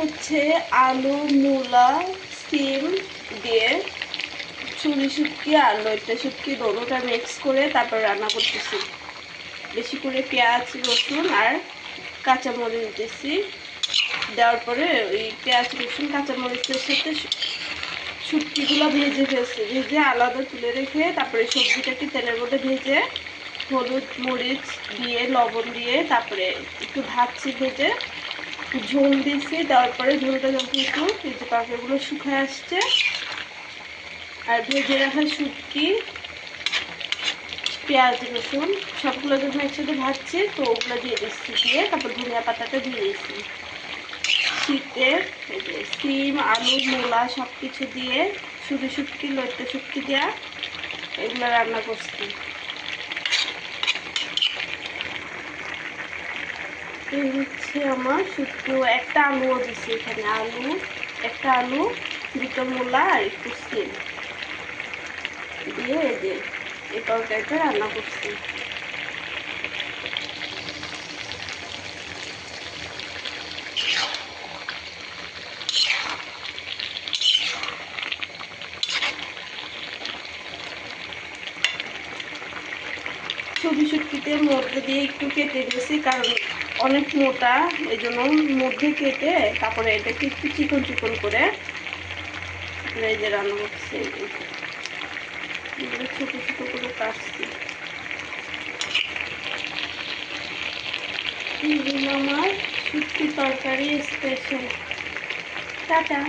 হচ্ছে আলু, মূলা, সিম দিয়ে চুলি শুটকি আর লইট্টা শুটকি দোনোটা মিক্স করে তারপর রান্না করতেছি। বেশি করে পেঁয়াজ, রসুন আর কাঁচামরিচ দিতেছি। দেওয়ার পরে ওই পেঁয়াজ, রসুন, কাঁচামরিচের সাথে শুটকিগুলো ভেজে ফেলছি, ভেজে আলাদা তুলে রেখে তারপরে সবজিটাকে তেলের মধ্যে ভেজে হলুদ, মরিচ দিয়ে, লবণ দিয়ে তারপরে একটু ভাজছি, ভেজে ঝোল দিয়েছি। দেওয়ার পরে ঝোলটা যখন একটু এই যে তরকারিগুলো শুকায় আসছে আর ভেজে রাখা শুটকি, পেঁয়াজ, রসুন সবগুলো যখন একসাথে ভাজছে তো ওগুলো দিয়ে দিচ্ছি, দিয়ে তারপর ধনিয়া পাতাটা দিয়ে দিচ্ছি। শীতের এই যে সিম, আলু, মূলা সব কিছু দিয়ে শুধু শুটকি, লইট্টা শুটকি দেওয়া এগুলো রান্না করছি। এই হচ্ছে আমার শুটকিও, একটা আলুও দিচ্ছি এখানে, আলু একটা, আলু দুটো, মূলা আর একটু সিম দিয়ে এই যে এই তরকারিটা রান্না করছি। ছবি শুটকিতে মধ্যে দিয়ে একটু কেটে দিয়েছি, কারণ অনেক মোটা, এই জন্য মধ্যে কেটে তারপরে এটাকে একটু চিকন চিকন করে এই যে রান্না করছি। ছোট ছোট করে কাটছি। আমার শুটকি তরকারি স্পেশাল। টাটা।